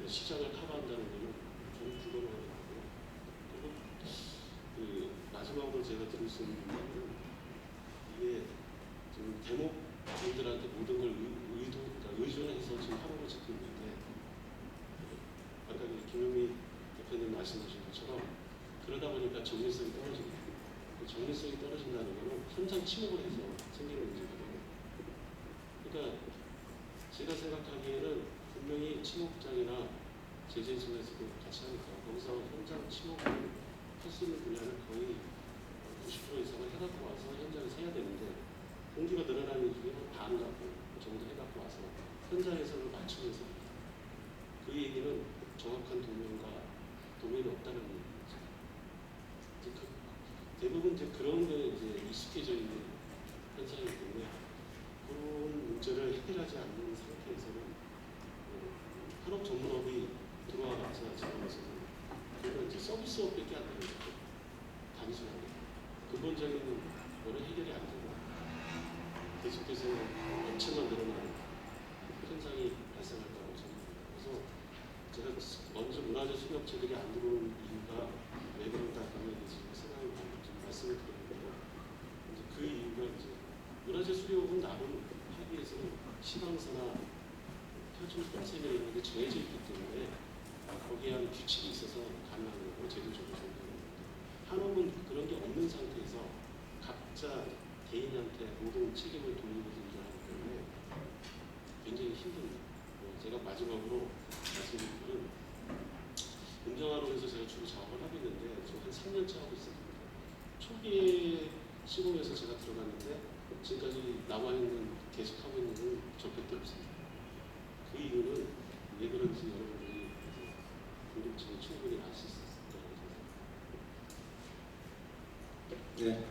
시장을 커버한다는 거는 좀 불가능하더라고요. 그리고 그 마지막으로 제가 드릴 수 있는 부분은 이게 지금 대목들한테 모든 걸 그러니까 의존해서 지금 하루를 짓고 있는데 아까 김용미 대표님 말씀하신 것처럼 그러다 보니까 정밀성이 떨어집니다. 정밀성이 떨어진다는 것은 현장 침묵을 해서 생기는 문제거든요. 그러니까 제가 생각하기에는 분명히 침묵장이나 제재소에서도 같이 하니까 거기서 현장 침묵을 할 수 있는 분야는 거의 90% 이상을 해갖고 와서 현장에서 해야 되는데 공기가 늘어나는 중에 반 정도 해갖고 와서 현장에서를 맞추면서 그 얘기는 정확한 도면이 없다는 얘기죠. 대부분 이제 그런 게 이제 익숙해져 있는 현상이기 때문에 그런 문제를 해결하지 않는 상태에서는 한옥 전문업이 들어와봤자 지금에서는 그건 이제 서비스업밖에 안 되는 거죠. 단순하게 근본적인 거는 해결이 안 되고 계속해서 업체만 늘어나는 현상이 발생할 거라고 생각합니다. 그래서 제가 먼저 문화재 수급업체들이 안 들어오는 이유가 왜 그런가 하면 지금 생각을 좀 말씀을 드렸는데 이제 그 이유가 이제 문화재 수립업은 나름 하기 위해서는 시방서나 표준 컨셉에 있는 게 정해져 있기 때문에 거기에 한 규칙이 있어서 가능한 거고 제도적으로 정리하는 건데 한옥은 그런 게 없는 상태에서 각자 개인한테 모든 책임을 돌리고 등장하기 때문에 굉장히 힘듭니다. 제가 마지막으로 말씀드린 거는 운정하러 해서 제가 주로 작업을 하고 있는데 저 한 3년째 하고 있었습니다. 초기에 시공에서 제가 들어갔는데 지금까지 남아있는 계속 하고 있는 건 저밖에 없습니다. 그 이유는 왜 그런지 여러분들이 궁금증이 충분히 알 수 있을 거라고 생각합니다. 네.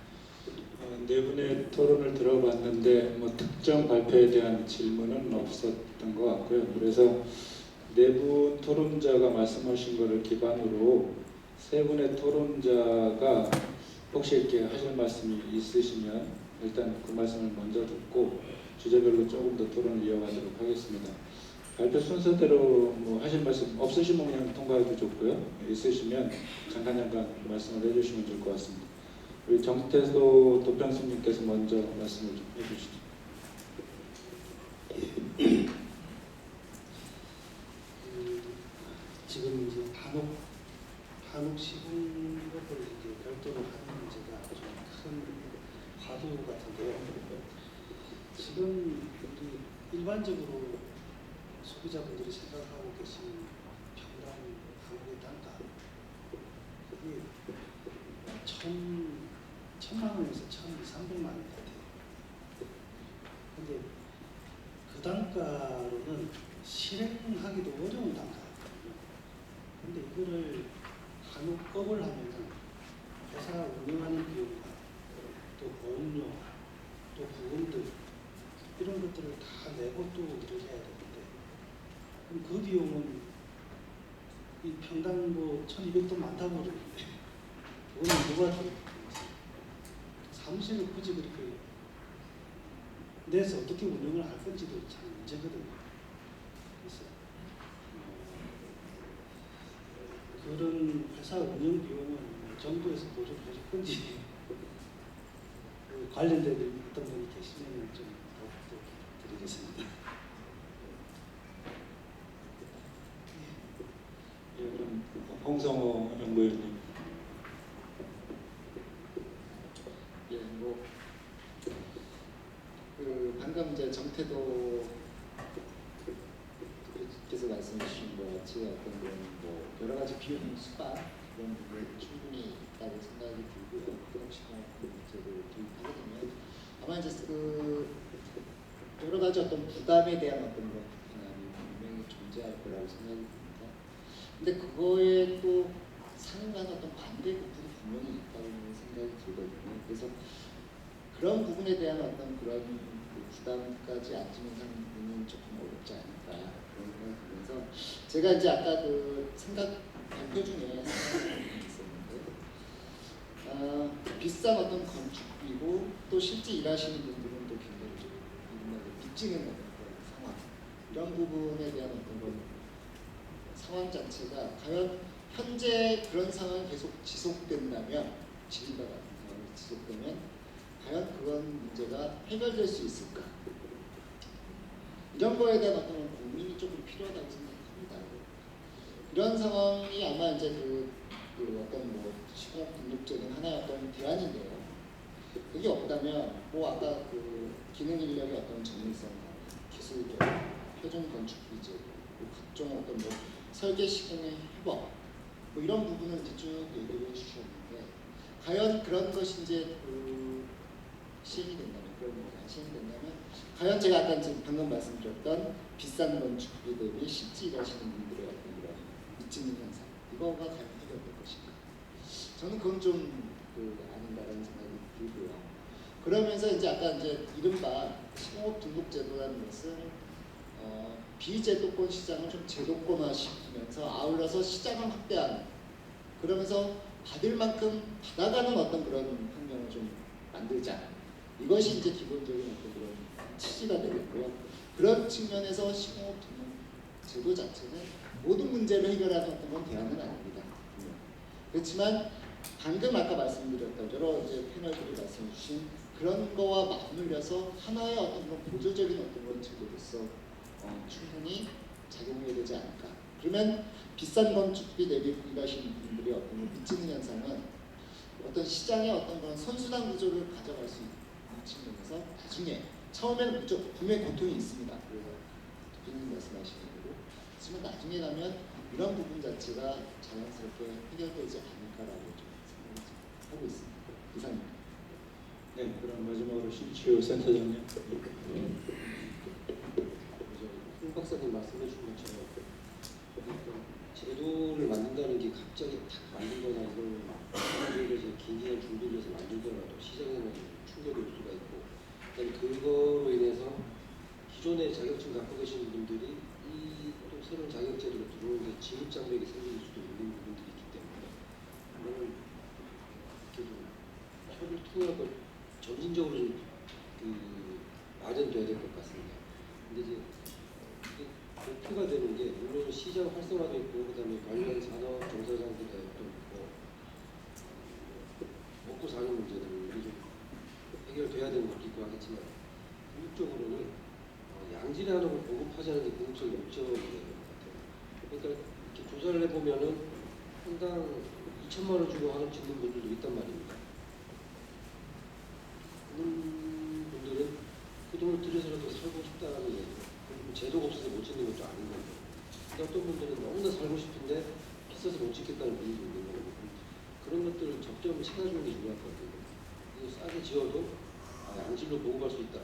네 분의 토론을 들어봤는데 뭐 특정 발표에 대한 질문은 없었던 것 같고요. 그래서 네 분 토론자가 말씀하신 것을 기반으로 세 분의 토론자가 혹시 이렇게 하실 말씀이 있으시면 일단 그 말씀을 먼저 듣고 주제별로 조금 더 토론을 이어가도록 하겠습니다. 발표 순서대로 뭐 하실 말씀 없으시면 그냥 통과해도 좋고요. 있으시면 잠깐 말씀을 해주시면 좋을 것 같습니다. 우리 정태소 도평수님께서 먼저 말씀을 좀 해주시죠. 지금 이제 한옥 시공법을 이제 별도로 하는 문제가 좀 여쭤볼 것 같은데요. 지금 우리 일반적으로 소비자분들이 생각하고 계신 평당 한국의 단가 그게 1,000만 원에서 1,200~1,300만 원 같아요. 근데 그 단가로는 실행하기도 어려운 단가거든요. 근데 이거를 한옥업을 하면은 회사 운영하는 비용과 또 보험료, 또 부금들 이런 것들을 다 내고 또 일을 해야 되는데 그럼 그 비용은 이 평당 뭐 1,200도 많다고 그러는데 그거는 누가 들어요? 사무실을 굳이 그렇게 내서 어떻게 운영을 할 건지도 참 문제거든요. 그래서 그런 회사 운영 비용은 정부에서 보조를 해줄 건지 관련된 어떤 분이 계시면 좀 부탁드리겠습니다. 예, 그럼 홍성호 연구위원님. 예, 방금 이제 정태도 께서 말씀해 주신 것 같이 어떤 그런 여러 가지 비용 수반 그런 부분이 충분히 있다고 생각이 들고요. 혹시나 문제를 도입하게 되면 아마 이제 여러 가지 어떤 부담에 대한 어떤 그런 부담이 분명히 존재할 거라고 생각이 듭니다. 근데 그거에 또 상응하는 어떤 반대 부분이 분명히 있다고 생각이 들거든요. 그래서 그런 부분에 대한 어떤 그런 부담까지 안지는 상황은 조금 어렵지 않을까 그런 생각이 들면서 제가 이제 아까 그 생각 발표 중에 있었는데 비싼 어떤 건축비고 또 실제 일하시는 분들은 또 굉장히 좀 빚지는 어떤 그런 상황 이런 부분에 대한 어떤 그런 상황 자체가 과연 현재 그런 상황이 계속 지속된다면 지금과 같은 상황이 지속되면 과연 그런 문제가 해결될 수 있을까? 이런 거에 대한 어떤 고민이 조금 필요하다고 생각합니다. 이런 상황이 아마 이제 그 어떤 시공업 등록제는 하나의 어떤 대안인데요. 그게 없다면 아까 그 기능 인력의 어떤 전문성, 기술적, 표준 건축 비제, 각종 어떤 설계 시공의 협업 이런 부분을 이제 쭉 얘기를 해주셨는데 과연 그런 것이 이제 시행이 된다면 그런 문제가 시행이 된다면 과연 제가 아까 지금 방금 말씀드렸던 비싼 건축비 대비 실제 일하시는 분들의 어떤 그런 미치는 현상 이거가 과연 해결될 것인가? 저는 그건 좀 아닌가라는 생각이 들고요. 그러면서 이제 아까 이제 이른바 시공업 등록제도라는 것은 비제도권 시장을 좀 제도권화시키면서 아울러서 시장을 확대하는 그러면서 받을 만큼 받아가는 어떤 그런 환경을 좀 만들자. 이것이 이제 기본적인 어떤 그런 취지가 되겠고요. 그런 측면에서 시공업 등록 제도 자체는 모든 문제를 해결하는 어떤 건 대안은 아닙니다. 그렇지만 방금 아까 말씀드렸던 여러 이제 패널들이 말씀해 주신 그런 거와 맞물려서 하나의 어떤 그런 보조적인 어떤 그런 제도로서 충분히 작용해야 되지 않을까. 그러면 비싼 건축비 대비 일하시는 분들이 어떤 미치는 현상은 어떤 시장의 어떤 그런 선순환 구조를 가져갈 수 있는 측면에서 나중에 처음에는 무조건 분명히 고통이 있습니다. 그래서 대표님 말씀하시는 대로 하지만 나중에 가면 이런 부분 자체가 자연스럽게 해결되지 않을까라고 좀 생각하고 있습니다. 이상입니다. 네, 그럼 마지막으로 신치우 센터장님. 홍 박사님 말씀해 준 것처럼 제도를 만든다는 게 갑자기 탁 만들거나 이걸 준비를 긴 기간 준비를 해서 만들더라도 시장에는 충격이 올 수가 있고 그거로 인해서 기존의 자격증 갖고 계신 분들이 이 또 새로운 자격제도로 들어오는데 진입장벽이 생길 수도 있는 부분들이 있기 때문에 이거는 혀를 통하고 점진적으로 마련돼야 될 것 같습니다. 근데 이제 목표가 되는 게 물론 시장 활성화도 있고 그다음에 관련 산업 종사자들의 어떤 먹고 사는 문제들이 좀 해결돼야 되는 것도 있고 하겠지만 궁극적으로는 양질의 한옥을 공급하자는 게 궁극적인 목적이 되는 것 같아요. 그러니까 이렇게 조사를 해보면은 한당 2천만 원 주고 한옥 짓는 분들도 있단 말입니다. 재도가 없어서 못 짓는 것도 아닌 거고. 근데 어떤 분들은 너무나 살고 싶은데 비싸서 못 짓겠다는 분들도 있는 거고. 그런 것들을 접점을 찾아주는 게 중요할 것 같아요. 그래서 싸게 지어도 양질로 보고 갈 수 있다.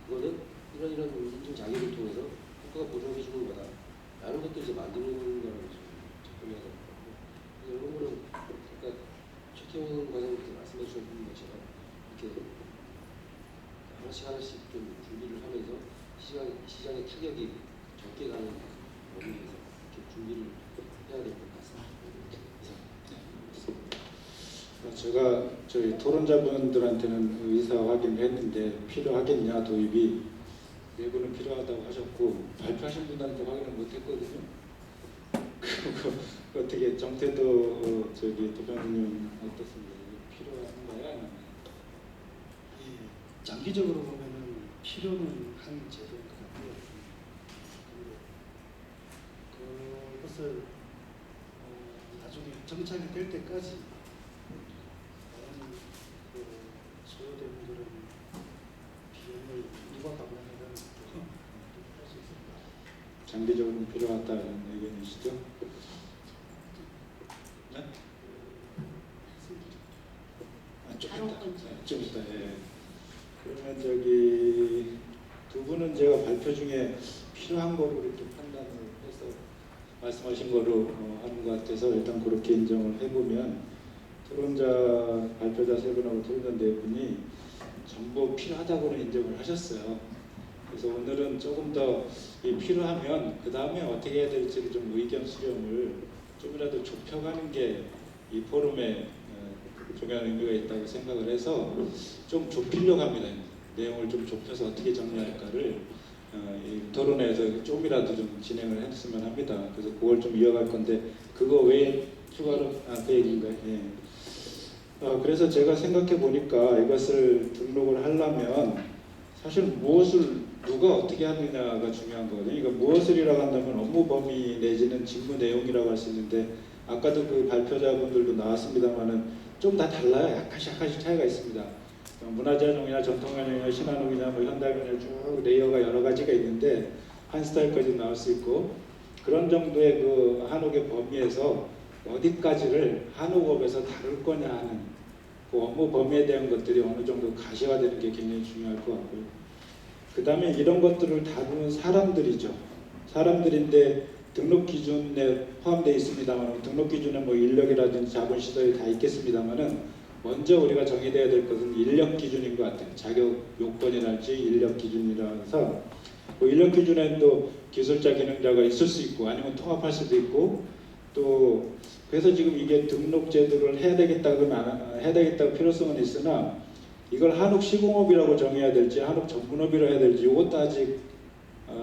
그거는 이런 인증 자격을 통해서 국가가 보장해 주는 거다. 라는 것들을 이제 만드는 거라고 접근해야 될 것 같고. 이런 거는 그러니까 최태원 과장님께서 말씀해 주신 것처럼 이렇게 하나씩 좀 준비를 하면서 시장의 타격이 적게 가는 범위에서 이렇게 준비를 해야 될 것 같습니다. 제가 저희 토론자분들한테는 의사 확인을 했는데 필요하겠냐 도입이 내부는 필요하다고 하셨고 발표하신 분들한테 확인을 못했거든요. 그리고 어떻게 정태도 저기 도병님 어떻습니까? 필요한가요? 아니면? 예, 장기적으로 보면은 필요는 한 제도인 것 같고요. 그것을 나중에 정착이 될 때까지 그 소요되는 그런 비용을 누가 감당하는 할수 있습니다. 장기적으로 필요하다는 의견이시죠? 네? 좀 있다. 예. 그러면 저기 두 분은 제가 발표 중에 필요한 거로 이렇게 판단을 해서 말씀하신 거로 하는 것 같아서 일단 그렇게 인정을 해보면 토론자 발표자 세 분하고 토론자 네 분이 전부 필요하다고는 인정을 하셨어요. 그래서 오늘은 조금 더 이 필요하면 그 다음에 어떻게 해야 될지를 좀 의견 수렴을 좀이라도 좁혀가는 게 이 포럼에 중요한 의미가 있다고 생각을 해서 좀 좁히려고 합니다. 내용을 좀 좁혀서 어떻게 정리할까를 이 토론회에서 좀이라도 좀 진행을 했으면 합니다. 그래서 그걸 좀 이어갈 건데 그거 외에 추가로 그 얘기인가요? 예. 그래서 제가 생각해 보니까 이것을 등록을 하려면 사실 무엇을 누가 어떻게 하느냐가 중요한 거거든요. 그러니까 무엇을이라고 한다면 업무 범위 내지는 직무 내용이라고 할 수 있는데 아까도 그 발표자분들도 나왔습니다만은 좀 다 달라요. 약간씩 차이가 있습니다. 문화재활용이나 전통활용이나 신한옥이나 뭐 현대활용이나 쭉 레이어가 여러 가지가 있는데 한 스타일까지 나올 수 있고 그런 정도의 그 한옥의 범위에서 어디까지를 한옥업에서 다룰 거냐 하는 그 업무 범위에 대한 것들이 어느 정도 가시화되는 게 굉장히 중요할 것 같고요. 그 다음에 이런 것들을 다루는 사람들이죠. 사람들인데 등록 기준에 포함되어 있습니다만 등록 기준에 뭐 인력이라든지 자본시설이 다 있겠습니다만은 먼저 우리가 정의돼야 될 것은 인력 기준인 것 같아요. 자격 요건이랄지 인력 기준이라서 그 인력 기준에는 또 기술자 기능자가 있을 수 있고 아니면 통합할 수도 있고 또 그래서 지금 이게 등록 제도를 해야 되겠다고 필요성은 있으나 이걸 한옥 시공업이라고 정해야 될지 한옥 전문업이라고 해야 될지 이것도 아직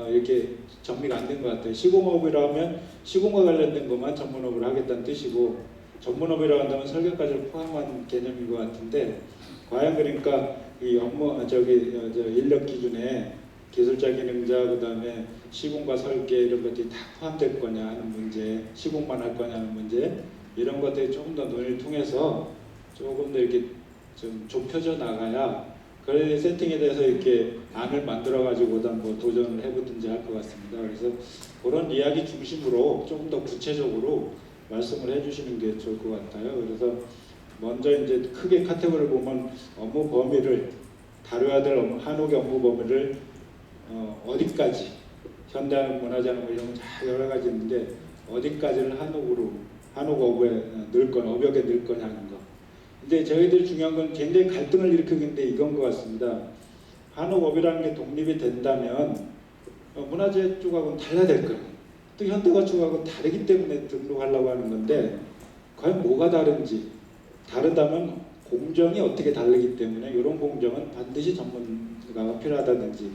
이렇게 정리가 안 된 것 같아요. 시공업이라면 시공과 관련된 것만 전문업을 하겠다는 뜻이고 전문업이라고 한다면 설계까지를 포함한 개념인 것 같은데 과연 그러니까 이 업무 인력 기준에 기술자 기능자 그다음에 시공과 설계 이런 것들이 다 포함될 거냐 하는 문제, 시공만 할 거냐 하는 문제 이런 것들이 조금 더 논의를 통해서 조금 더 이렇게 좀 좁혀져 나가야 그런 세팅에 대해서 이렇게 안을 만들어 가지고 뭐 도전을 해보든지 할 것 같습니다. 그래서 그런 이야기 중심으로 조금 더 구체적으로 말씀을 해주시는 게 좋을 것 같아요. 그래서 먼저 이제 크게 카테고리를 보면 업무 범위를 다뤄야 될 한옥의 업무 범위를 어디까지 현대한 문화재는 뭐 이런 거 여러 가지 있는데 어디까지를 한옥업에 넣을 거냐, 업역에 넣을 거냐 하는 거. 근데 저희들이 중요한 건 굉장히 갈등을 일으키는데 이건 것 같습니다. 한옥업이라는 게 독립이 된다면 문화재 쪽하고는 달라야 될 거예요. 또 현대건축하고는 다르기 때문에 등록하려고 하는 건데 과연 뭐가 다른지 다르다면 공정이 어떻게 다르기 때문에 이런 공정은 반드시 전문가가 필요하다든지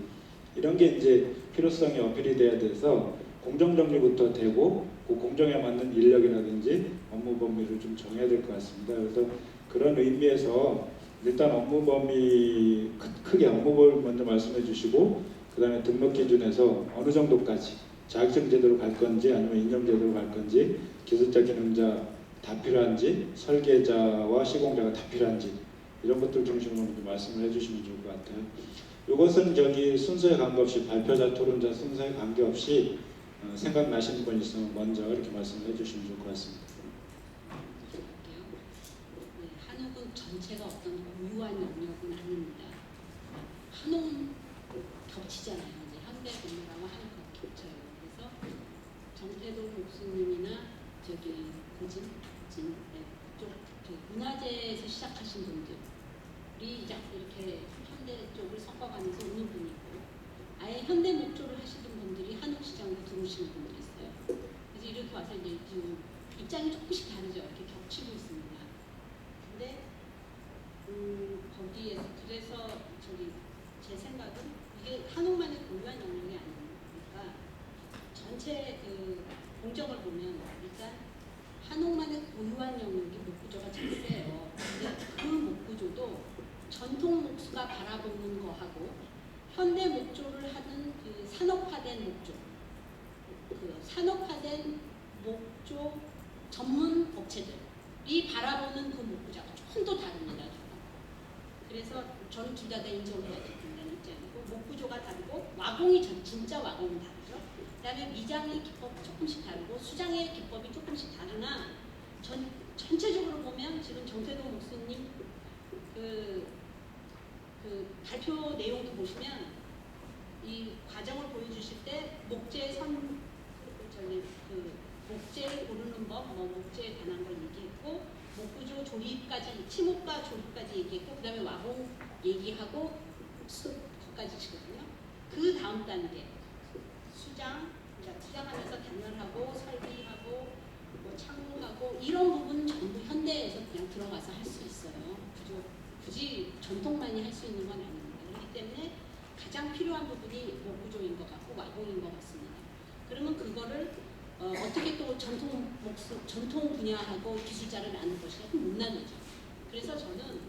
이런 게 이제 필요성이 어필이 돼야 돼서 공정 정리부터 되고 그 공정에 맞는 인력이라든지 업무 범위를 좀 정해야 될 것 같습니다. 그래서 그런 의미에서 일단 업무 범위 크게 업무 범위 먼저 말씀해 주시고 그 다음에 등록 기준에서 어느 정도까지 자격증 제도로 갈 건지 아니면 인정 제도로 갈 건지 기술자 기능자 다 필요한지 설계자와 시공자가 다 필요한지 이런 것들 중심으로 좀 말씀을 해주시면 좋을 것 같아요. 이것은 저기 순서에 관계없이 발표자, 토론자 순서에 관계없이 생각나시는 분 있으면 먼저 이렇게 말씀을 해주시면 좋을 것 같습니다. 볼게요. 네, 한옥은 전체가 어떤 고유한 영역은 아닙니다. 한옥 겹치잖아요. 이제 현대 건물하고 한옥하고 겹쳐요. 그래서 정태도 목수님이나 저기 쪽 문화재에서 시작하신 분들이 이렇게 현대 쪽을 섞어가면서 오는 분이고, 아예 현대 목조를 하시는 분들이 한옥 시장으로 들어오시는 분들이 있어요. 그래서 이렇게 와서 이제 지금 입장이 조금씩 다르죠. 이렇게 겹치고 있습니다. 근데 거기에서 그래서 저기 제 생각은 이게 한옥만의 고유한 영역이 아니니까 전체 그 공정을 보면 일단 한옥만의 고유한 영역이 목구조가 잘 세요. 근데 그 목구조도 전통 목수가 바라보는 거하고 현대 목조를 하는 그 산업화된 목조, 그 산업화된 목조 전문 업체들이 바라보는 그 목구조가 조금 더 다릅니다. 그래서 저는 둘 다 인정을 해야 된다는 입장이고, 목구조가 다르고 와공이 진짜 와공은 다르죠. 그다음에 미장의 기법 조금씩 다르고 수장의 기법이 조금씩 다르나 전체적으로 보면 지금 정태도 목수님 그 발표 내용도 보시면 이 과정을 보여주실 때 목재 목재 고르는 법, 목재에 관한 걸 얘기했고, 목구조 조립까지, 침묵과 조립까지 얘기했고, 그 다음에 와공 얘기하고 거기까지 치거든요. 그 다음 단계 수장, 그러니까 수장하면서 단열하고 설비하고 뭐 창문하고 이런 부분은 전부 현대에서 그냥 들어가서 할 수 있어요. 굳이 전통만이 할 수 있는 건 아닙니다. 그렇기 때문에 가장 필요한 부분이 목구조인 것 같고 와공인 것 같습니다. 그러면 그거를 어떻게 또 전통 분야하고 기술자를 나눌 것이냐? 못 나누죠. 그래서 저는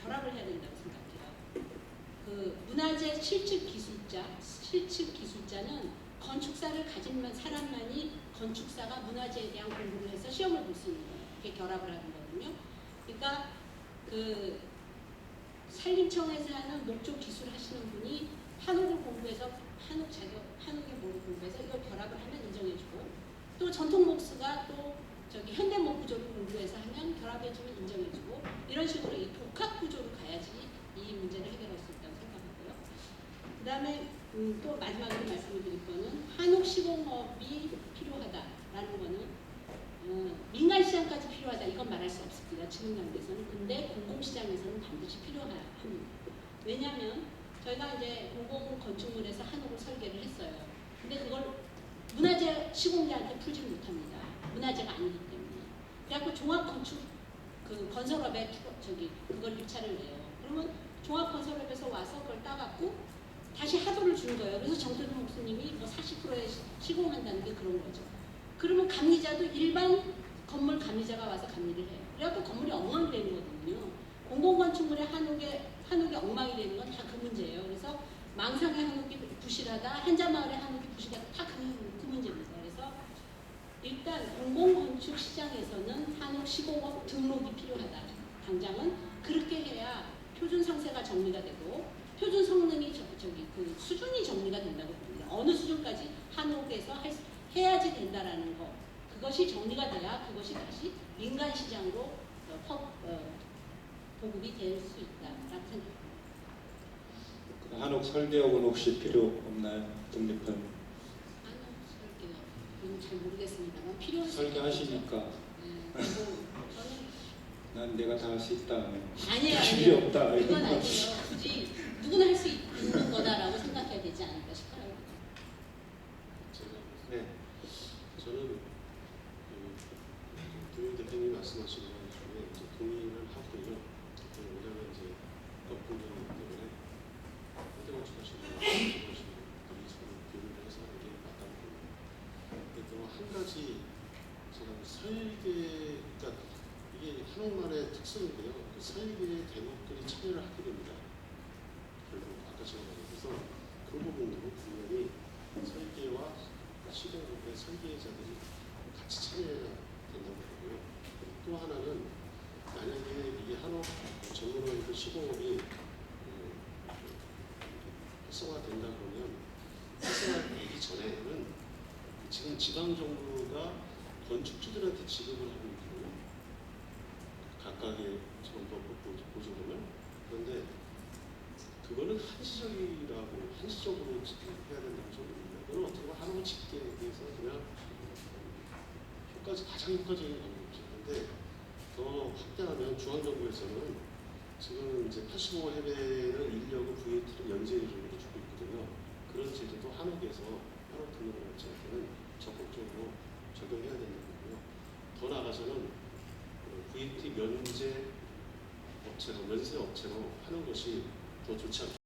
결합을 해야 된다고 생각해요. 그 문화재 실측 기술자는 건축사를 가진 사람만이 건축사가 문화재에 대한 공부를 해서 시험을 볼 수 있는 거예요. 그게 결합을 하는 거거든요. 그러니까 그 산림청에서 하는 목조 기술 하시는 분이 한옥을 공부해서 한옥의 뭐를 공부해서 이걸 결합을 하면 인정해주고, 또 전통 목수가 또 저기 현대 목구조를 공부해서 하면 결합해주면 인정해주고, 이런 식으로 이 복합 구조로 가야지 이 문제를 해결할 수 있다고 생각하고요. 그 다음에 또 마지막으로 말씀을 드릴 거는 한옥 시공업이 필요하다라는 거는 민간 시장까지 필요하다 이건 말할 수 없습니다. 지금 단계에서는. 근데 공공시장에서는 반드시 필요합니다. 왜냐하면 저희가 이제 공공 건축물에서 한옥을 설계를 했어요. 근데 그걸 문화재 시공자한테 풀지 못합니다. 문화재가 아니기 때문에. 그래갖고 종합건축 그 건설업에 그걸 입찰을 해요. 그러면 종합건설업에서 와서 그걸 따갖고 다시 하도를 주는 거예요. 그래서 정태도 목수님이 뭐 40%에 시공한다는 게 그런 거죠. 그러면 감리자도 일반 건물 감리자가 와서 감리를 해요. 그래갖고 건물이 엉망이 되는 거거든요. 공공건축물의 한옥이 엉망이 되는 건 다 그 문제예요. 그래서 망상의 한옥이 부실하다, 한자마을의 한옥이 부실하다, 다 그 문제입니다. 그래서 일단 공공건축 시장에서는 한옥 시공업 등록이 필요하다. 당장은 그렇게 해야 표준 상세가 정리가 되고 표준 성능이 그 수준이 정리가 된다고 봅니다. 어느 수준까지 한옥에서 해야지 된다라는 거, 그것이 정리가 돼야 그것이 다시 민간 시장으로 보급이 될 수 있다라고 생각합니다. 한옥 설계업은 혹시 필요 없나요? 독립한 한옥 설계업 잘 모르겠습니다만 필요한 설계하시니까 저는 난 내가 다 할 수 있다. 아니에요. 필요 없다. 그건 아니에요. 굳이 누구나 할 수 있는 거다라고 생각해야 되지 않을까 싶어요. 네, 저는 김 대표님 말씀하신 것 중에 이제 동의를 하고요. 왜냐하면 이제 법분이기 때문에 현대건축하시는 분들이 좀 교류를 해서 하는 게 맞다고 봅니다. 근데 또 한 가지 제가 설계, 그러니까 이게 한옥만의 특성인데요. 그 설계의 대목들이 참여를 하게 됩니다. 결국 아까 제가 말해서 그 부분으로 분명히 설계와 시공업의 설계자들이 같이 참여해야 된다고 보고요. 또 하나는 만약에 이 한옥 전문화에서 활성화된다 그러면 활성화되기 전에는 지금 지방정부가 건축주들한테 지급을 하고 있거든요. 각각의 전부 보조금을. 그런데 그거는 한시적으로 해야 된다고 저는 봅니다. 그건 어떻게 보면 한옥 짓기에 대해서 그냥 가장 효과적인 방법이죠. 그런데 더 확대하면 중앙정부에서는 지금 이제 85해배는 인력을 VAT로 연재적으로 주고 있거든요. 그런 제도도 한옥에서 한옥 등록업체한테는 적극적으로 적용해야 된다는 거고요. 더 나아가서는 VAT 면제 업체로 하는 것이 더 좋지 않겠습니까?